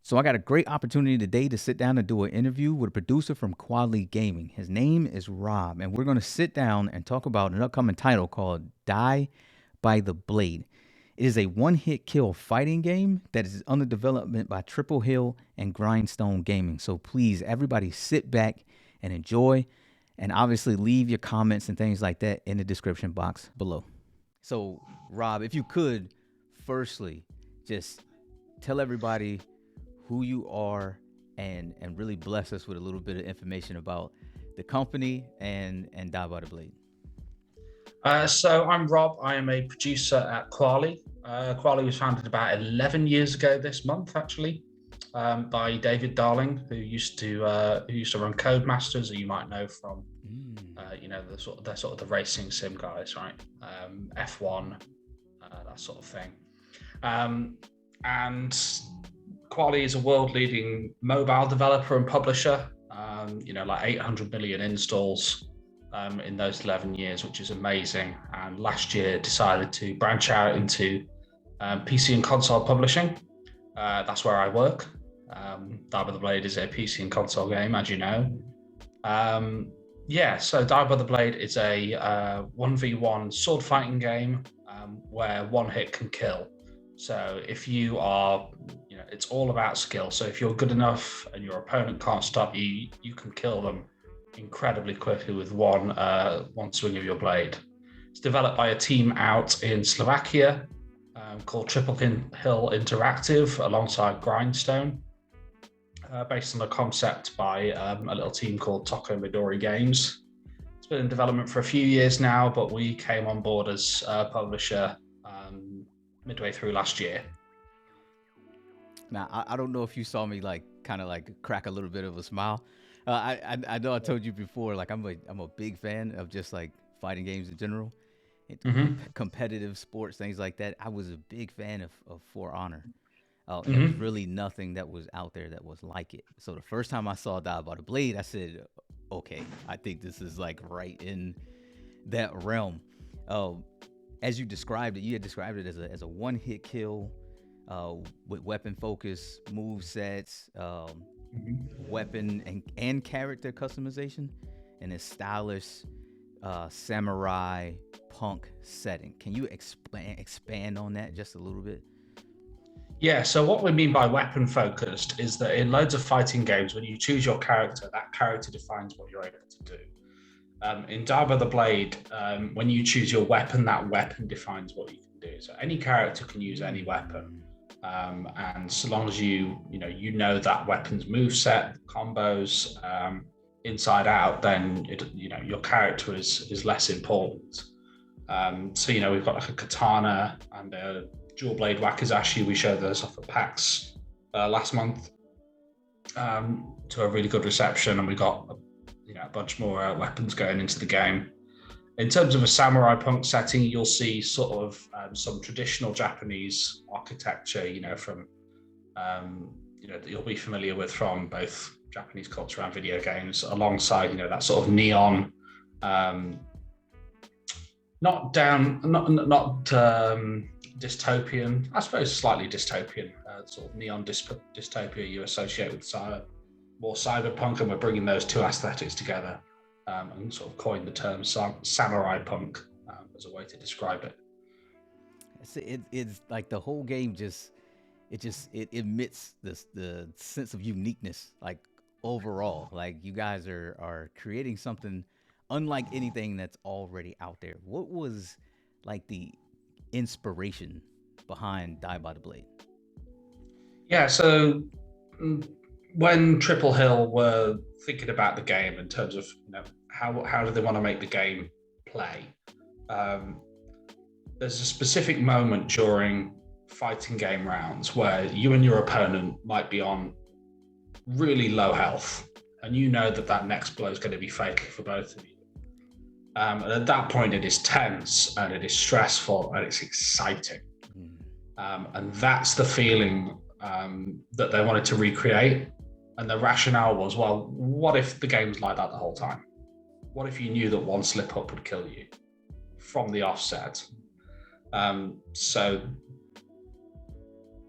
So I got a great opportunity today to sit down and do an interview with a producer from Kwalee Gaming. His name is Rob, and we're going to sit down and talk about an upcoming title called Die by the Blade. It is a one-hit kill fighting game that is under development by Triple Hill and Grindstone Gaming. So please, everybody sit back and enjoy, and obviously leave your comments and things like that in the description box below. So, Rob, if you could, firstly, just tell everybody who you are and really bless us with a little bit of information about the company and Die by the Blade. So I'm Rob. I am a producer at Kwalee. Kwalee was founded about 11 years ago this month, actually, by David Darling, who used to run Codemasters, who you might know from, they're sort of the racing sim guys, right? F1, that sort of thing. And Kwalee is a world-leading mobile developer and publisher. Like 800 million installs in those 11 years, which is amazing. And last year decided to branch out into PC and console publishing. That's where I work. Die by the Blade is a PC and console game, as you know. So Die by the Blade is a 1v1 sword fighting game where one hit can kill. So if you are, it's all about skill. So if you're good enough and your opponent can't stop you, you can kill them incredibly quickly with one swing of your blade. It's developed by a team out in Slovakia called Triple Hill Interactive alongside Grindstone, based on a concept by a little team called Toko Midori Games. It's been in development for a few years now, but we came on board as a publisher midway through last year. Now, I don't know if you saw me kind of crack a little bit of a smile. I know I told you before, I'm a big fan of just fighting games in general, competitive sports, things like that. I was a big fan of For Honor. There was really nothing that was out there that was like it. So the first time I saw Die by the Blade, I said, okay, I think this is right in that realm. As you described it, you had described it as a one-hit kill with weapon focus, move sets, weapon and character customization in a stylish samurai punk setting. Can you expand on that just a little bit? Yeah, so what we mean by weapon focused is that in loads of fighting games, when you choose your character, that character defines what you're able to do. In Die by the Blade, when you choose your weapon, that weapon defines what you can do. So any character can use any weapon. And so long as you know that weapon's moveset, combos, inside out, then your character is less important. We've got a katana and a dual blade wakizashi. We showed those off at PAX last month to a really good reception, and we got a bunch more weapons going into the game. In terms of a samurai punk setting, you'll see sort of some traditional Japanese architecture, from that you'll be familiar with from both Japanese culture and video games, alongside that sort of neon, not dystopian, I suppose slightly dystopian, sort of neon dystopia you associate with more cyberpunk, and we're bringing those two aesthetics together and sort of coined the term samurai punk as a way to describe it. It's like the whole game it emits the sense of uniqueness, overall. You guys are creating something unlike anything that's already out there. What was the inspiration behind Die by the Blade? Yeah, so when Triple Hill were thinking about the game in terms of how do they want to make the game play, there's a specific moment during fighting game rounds where you and your opponent might be on really low health, and that next blow is going to be fatal for both of you. And at that point, it is tense and it is stressful and it's exciting. And that's the feeling that they wanted to recreate. And the rationale was, well, what if the game was like that the whole time? What if you knew that one slip up would kill you from the offset? So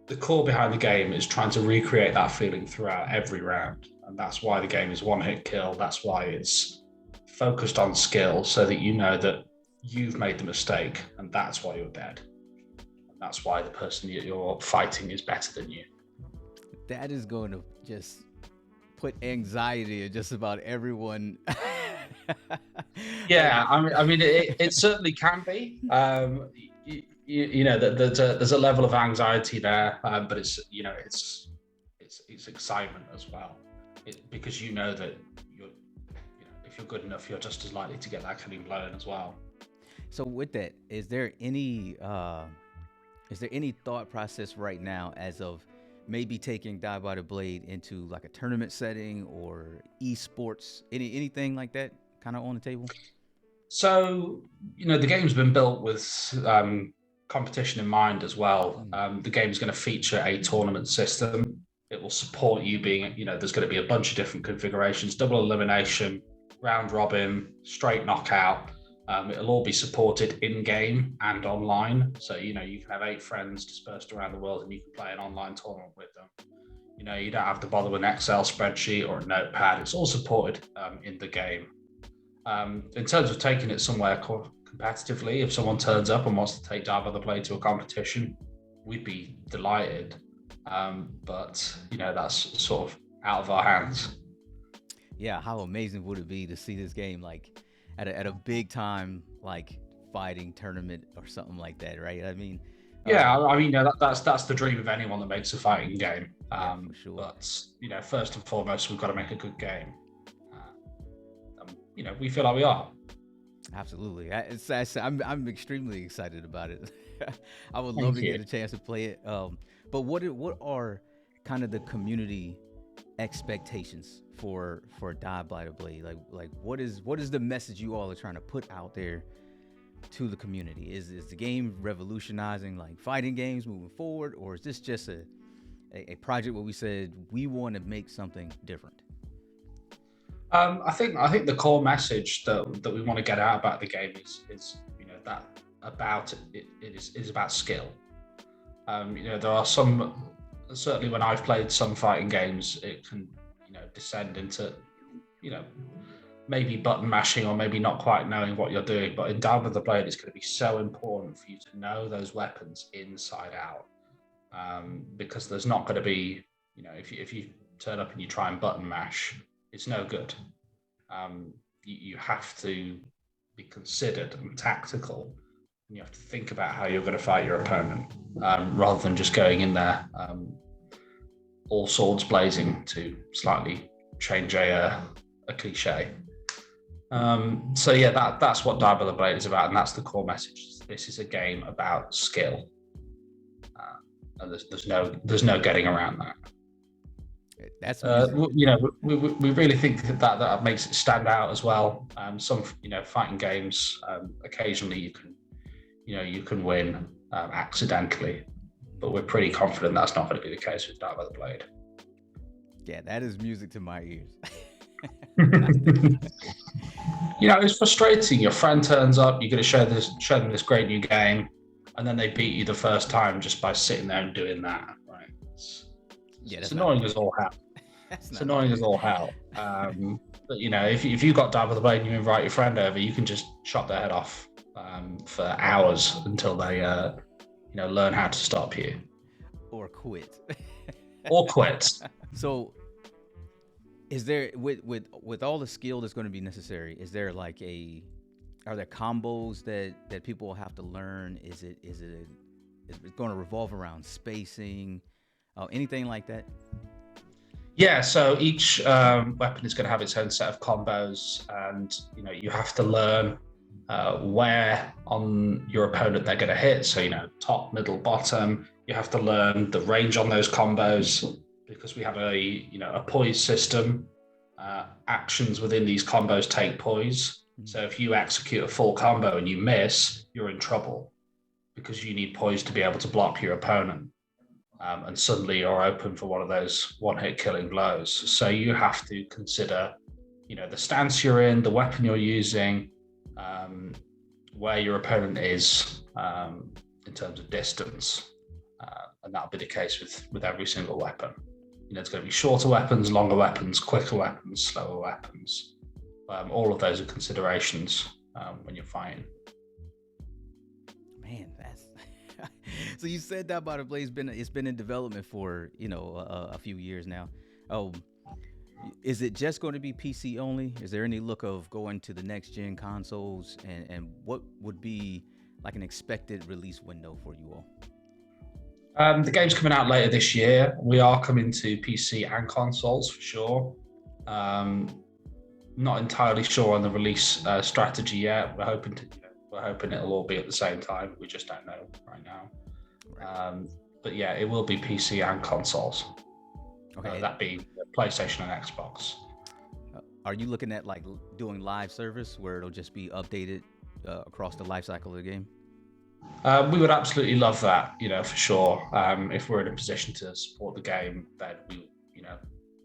the core behind the game is trying to recreate that feeling throughout every round. And that's why the game is one hit kill. That's why it's focused on skill, so that you know that you've made the mistake and that's why you're dead. And that's why the person you're fighting is better than you. That is going to just put anxiety in just about everyone. Yeah, I mean, it certainly can be. There's a level of anxiety there, but it's excitement as well, because you know that if you're good enough, you're just as likely to get that clean blown as well. So with that, is there any thought process right now as of maybe taking Die by the Blade into like a tournament setting or eSports, anything like that kind of on the table? So, the game's been built with competition in mind as well. The game's going to feature a tournament system. It will support you being, there's going to be a bunch of different configurations: double elimination, round robin, straight knockout. It'll all be supported in-game and online. So, you can have 8 friends dispersed around the world and you can play an online tournament with them. You don't have to bother with an Excel spreadsheet or a notepad. It's all supported in the game. In terms of taking it somewhere competitively, if someone turns up and wants to take Die by the Blade to a competition, we'd be delighted. But that's sort of out of our hands. Yeah, how amazing would it be to see this game like at a big time like fighting tournament or something like that, right? I mean, yeah, that's the dream of anyone that makes a fighting game. Yeah, for sure. But first and foremost, we've got to make a good game. We feel like we are. Absolutely. I'm extremely excited about it. I would love to get a chance to play it. But what are kind of the community expectations for Die by the Blade? Like what is the message you all are trying to put out there to the community? Is the game revolutionizing like fighting games moving forward, or is this just a project where we said we want to make something different? I think the core message that we want to get out about the game is that about it is about skill. There are some, certainly when I've played some fighting games, it can descend into maybe button mashing or maybe not quite knowing what you're doing. But in Die by the Blade, it's going to be so important for you to know those weapons inside out, because there's not going to be if you turn up and you try and button mash, it's no good. You have to be considered and tactical, and you have to think about how you're going to fight your opponent, rather than just going in there all swords blazing, to slightly change a cliche. So yeah, that's what Die by the Blade is about, and that's the core message. This is a game about skill, and there's no getting around that. That's we really think that makes it stand out as well. Some fighting games, occasionally you can win accidentally, but we're pretty confident that's not going to be the case with Die by the Blade. Yeah, that is music to my ears. It's frustrating. Your friend turns up, you're going to show them this great new game, and then they beat you the first time just by sitting there and doing that. Right? It's annoying as all hell. It's annoying as all hell. But if you got Die by the Blade and you invite your friend over, you can just chop their head off for hours until they learn how to stop you or quit. Or quit. So, is there with all the skill that's going to be necessary? Is there are there combos that people will have to learn? Is it going to revolve around spacing, anything like that? Yeah, so each weapon is going to have its own set of combos, and you have to learn where on your opponent they're going to hit. So top, middle, bottom. You have to learn the range on those combos, because we have a poise system. Actions within these combos take poise. So if you execute a full combo and you miss, you're in trouble, because you need poise to be able to block your opponent. And suddenly you're open for one of those one-hit killing blows. So you have to consider, the stance you're in, the weapon you're using, where your opponent is in terms of distance, and that'll be the case with every single weapon. It's going to be shorter weapons, longer weapons, quicker weapons, slower weapons. All of those are considerations when you're fighting. Man, that's so you said that about the blade it's been in development for a few years now. Oh, is it just going to be PC only? Is there any look of going to the next gen consoles, and what would be like an expected release window for you all? The game's coming out later this year. We are coming to PC and consoles for sure. Not entirely sure on the release strategy yet. We're hoping it'll all be at the same time. We just don't know right now. But yeah, it will be PC and consoles. Okay, that being PlayStation and Xbox. Are you looking at like doing live service where it'll just be updated across the life cycle of the game? We would absolutely love that, for sure. If we're in a position to support the game, then we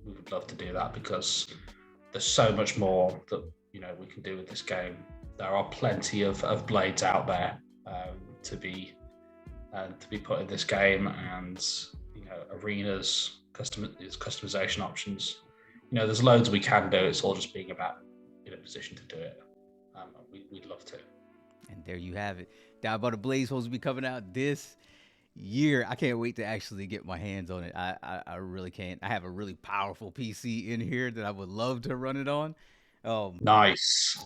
would love to do that, because there's so much more that we can do with this game. There are plenty of blades out there to be put in this game, and arenas, customization options. There's loads we can do. It's all just being about in a position to do it. We'd love to. And there you have it. Down by the Blade supposed to be coming out this year. I can't wait to actually get my hands on it. I really can't. I have a really powerful PC in here that I would love to run it on. Nice.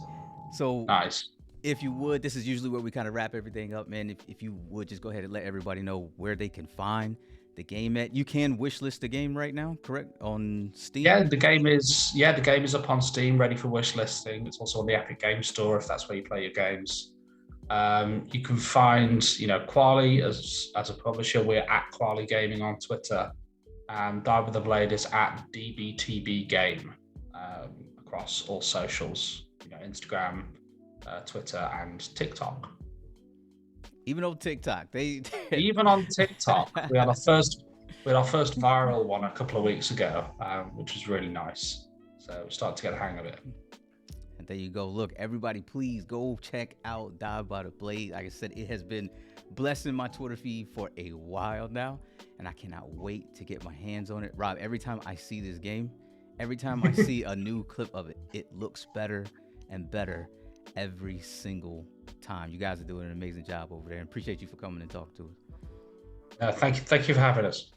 So nice. If you would, this is usually where we kind of wrap everything up, man. If you would just go ahead and let everybody know where they can find the game at. You can wishlist the game right now, correct? On Steam? Yeah, the game is up on Steam, ready for wishlisting. It's also on the Epic Games Store if that's where you play your games. You can find, Kwalee as a publisher. We're at Kwalee Gaming on Twitter, and Die with the Blade is at DBTB Game across all socials, Instagram, Twitter, and TikTok. Even on TikTok, even on TikTok, we had our first viral one a couple of weeks ago, which was really nice. So we started to get a hang of it. And there you go. Look, everybody, please go check out Die by the Blade. Like I said, it has been blessing my Twitter feed for a while now, and I cannot wait to get my hands on it. Rob, every time I see this game, every time I see a new clip of it, it looks better and better every single time. You guys are doing an amazing job over there, and appreciate you for coming and talking to us. Thank you for having us.